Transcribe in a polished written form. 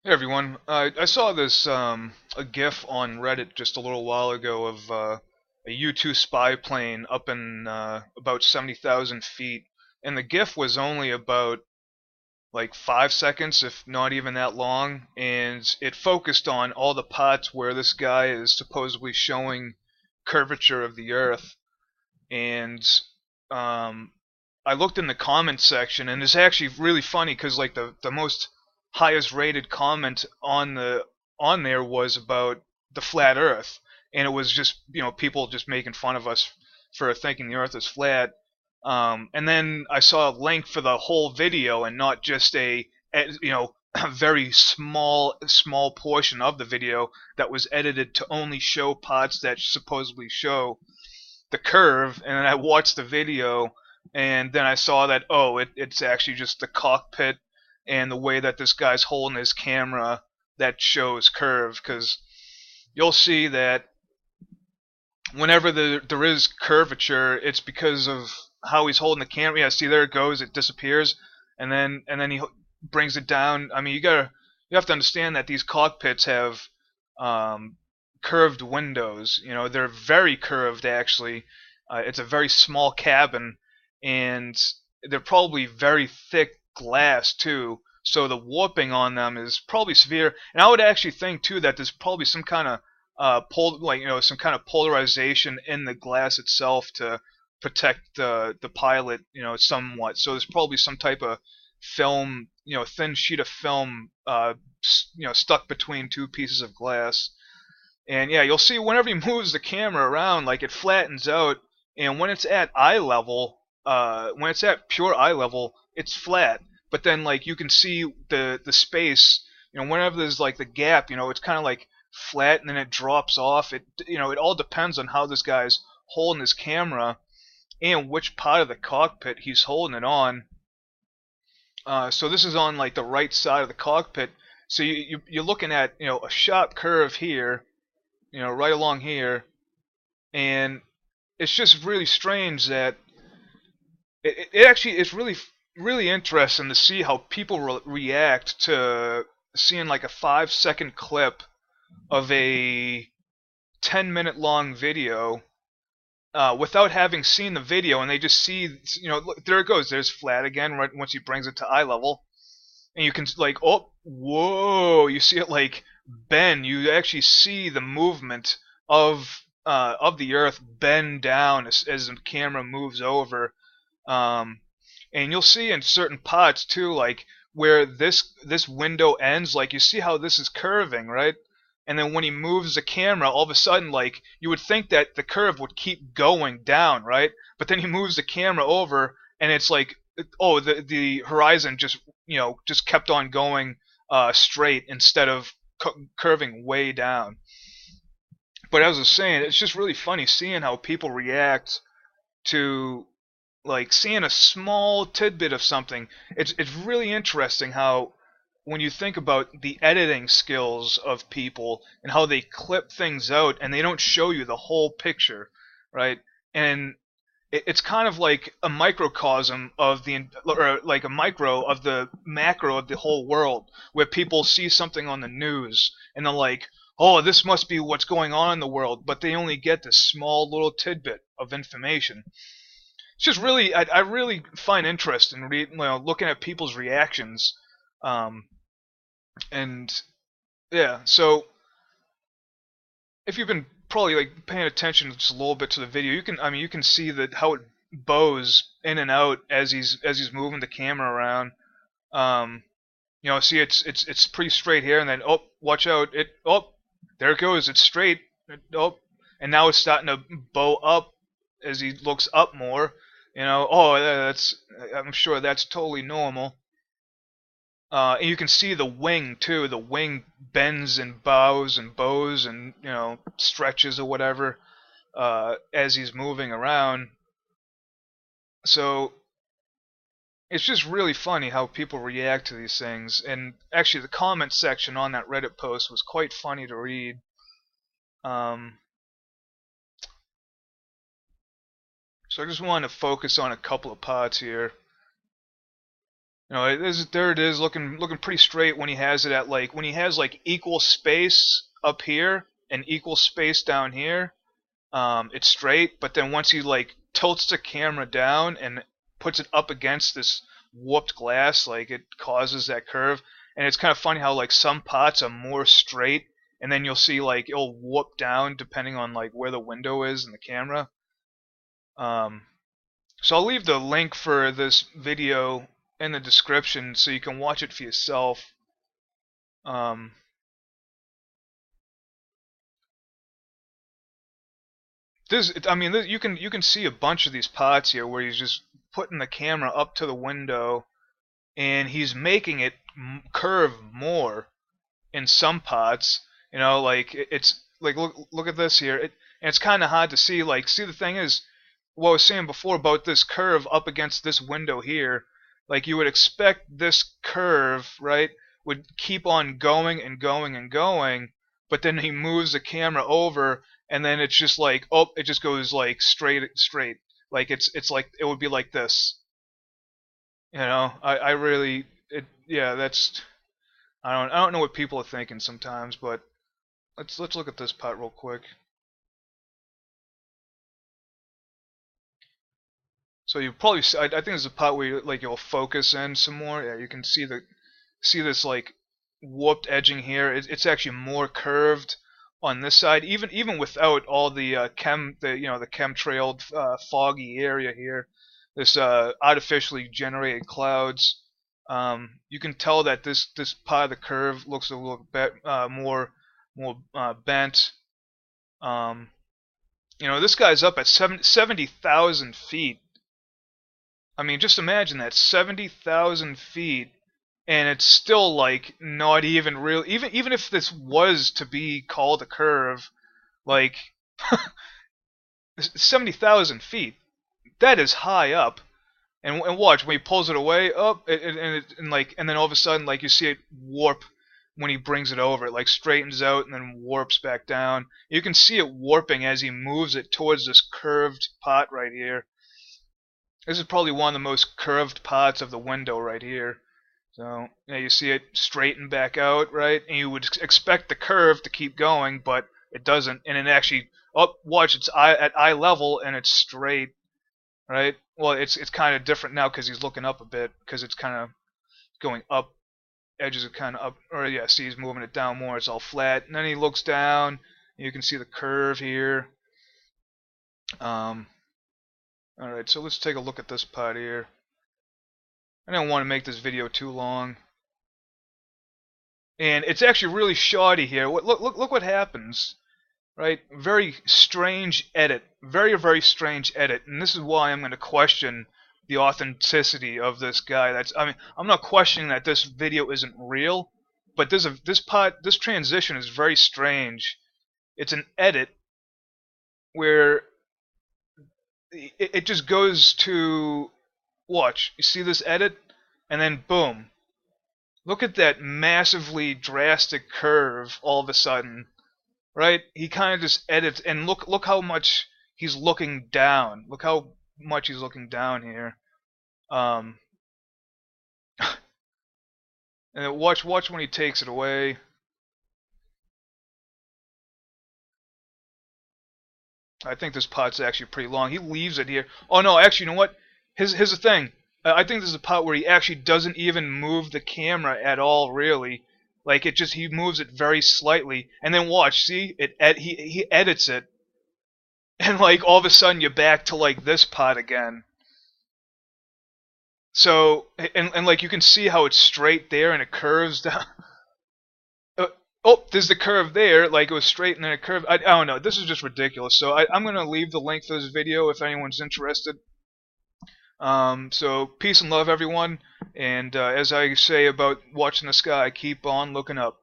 Hey everyone, I saw this a GIF on Reddit just a little while ago of a U-2 spy plane up in about 70,000 feet, and the GIF was only about like 5 seconds, if not even that long, and it focused on all the parts where this guy is supposedly showing curvature of the Earth, and um, I looked in the comments section, and it's actually really funny because like the most highest rated comment on there was about the flat Earth, and it was just people just making fun of us for thinking the Earth is flat. And then I saw a link for the whole video and not just a very small portion of the video that was edited to only show parts that supposedly show the curve, and then I watched the video, and then I saw that it's actually just the cockpit and the way that this guy's holding his camera that shows curve. Because you'll see that whenever there is curvature, it's because of how he's holding the camera. Yeah, see, there it goes, it disappears, and then he brings it down. I mean, you have to understand that these cockpits have um, curved windows. They're very curved actually. It's a very small cabin, and they're probably very thick glass too. So the warping on them is probably severe. And I would actually think too that there's probably some kind of some kind of polarization in the glass itself to protect the pilot, somewhat. So there's probably some type of film, thin sheet of film, stuck between two pieces of glass. And yeah, you'll see whenever he moves the camera around, like it flattens out, and when it's at eye level, when it's at pure eye level, it's flat. But then like you can see the space, whenever there's like the gap, it's kind of like flat and then it drops off. It all depends on how this guy's holding his camera and which part of the cockpit he's holding it on. So this is on like the right side of the cockpit. So you're looking at a sharp curve here, right along here, and it's just really strange that it actually it's really interesting to see how people react to seeing like a 5 second clip of a 10-minute long video without having seen the video, and they just see, look, there it goes, there's flat again right once he brings it to eye level, and you can like, oh, whoa, you see it like bend. You actually see the movement of the Earth bend down as the camera moves over, um, and you'll see in certain parts too, like where this window ends. Like you see how this is curving, right? And then when he moves the camera, all of a sudden, like you would think that the curve would keep going down, right? But then he moves the camera over, and it's like, oh, the horizon just kept on going straight instead of curving way down. But as I was saying, it's just really funny seeing how people react to like seeing a small tidbit of something. It's really interesting how when you think about the editing skills of people and how they clip things out and they don't show you the whole picture, right? And it's kind of like a microcosm of or like a micro of the macro of the whole world, where people see something on the news and they're like, oh, this must be what's going on in the world, but they only get this small little tidbit of information. It's just really, I really find interest in looking at people's reactions, um, and yeah. So if you've been probably like paying attention just a little bit to the video, you can see that how it bows in and out as he's moving the camera around. Um, see, it's pretty straight here, and then oh, watch out! There it goes. It's straight. Oh, and now it's starting to bow up as he looks up more. Oh, that's, I'm sure that's totally normal. And you can see the wing too. The wing bends and bows and bows and stretches or whatever as he's moving around. So it's just really funny how people react to these things. And actually, the comment section on that Reddit post was quite funny to read. Um, so I just wanted to focus on a couple of parts here. You know, there it is, looking pretty straight when he has it at like when he has like equal space up here and equal space down here. It's straight, but then once he like tilts the camera down and puts it up against this warped glass, like it causes that curve. And it's kind of funny how like some pots are more straight, and then you'll see like it'll warp down depending on like where the window is in the camera. Um, so I'll leave the link for this video in the description so you can watch it for yourself. Um, I mean, you can see a bunch of these pots here where he's just putting the camera up to the window and he's making it curve more in some pots. You know, like it's like look at this here. And it's kind of hard to see. Like, see the thing is, what I was saying before about this curve up against this window here. Like you would expect this curve, right, would keep on going and going and going, but then he moves the camera over, and then it's just like, oh, it just goes like straight. Like it's like it would be like this. You know, I really yeah, that's I don't know what people are thinking sometimes, but let's look at this pot real quick. So you probably I think there's a pot where you, like you'll focus in some more. Yeah, you can see this like warped edging here. It's actually more curved on this side, even without all the the chemtrailed foggy area here. This artificially generated clouds. You can tell that this part of the curve looks a little bit more bent. Um, you know, this guy's up at 70,000 feet. I mean, just imagine that, 70,000 feet, and it's still like not even real. Even if this was to be called a curve, like 70,000 feet, that is high up. And watch when he pulls it away, up, and then all of a sudden, like you see it warp when he brings it over. It like straightens out and then warps back down. You can see it warping as he moves it towards this curved pot right here. This is probably one of the most curved pots of the window right here. So you see it straighten back out, right? And you would expect the curve to keep going, but it doesn't. And it actually, oh, watch, it's at eye level and it's straight, right? Well, it's kind of different now because he's looking up a bit because it's kind of going up. Edges are kind of up, or yeah, see he's moving it down more. It's all flat, and then he looks down. You can see the curve here. All right, so let's take a look at this pot here. I don't want to make this video too long. And it's actually really shoddy here. Look what happens. Right? Very strange edit. Very strange edit. And this is why I'm going to question the authenticity of this guy. I mean, I'm not questioning that this video isn't real, but this transition is very strange. It's an edit where it just goes to, watch. You see this edit? And then boom. Look at that massively drastic curve all of a sudden. Right? He kind of just edits, and look how much he's looking down. Look how much he's looking down here. And watch when he takes it away. I think this pot's actually pretty long. He leaves it here. Oh no, actually, you know what? Here's the thing. I think this is a pot where he actually doesn't even move the camera at all, really. Like he moves it very slightly, and then watch, see, he edits it, and like all of a sudden you're back to like this pot again. So and like you can see how it's straight there and it curves down. Oh, there's the curve there, like it was straight and then it curved. I don't know. This is just ridiculous. So I'm gonna leave the link for this video if anyone's interested. So peace and love, everyone. And as I say about watching the sky, keep on looking up.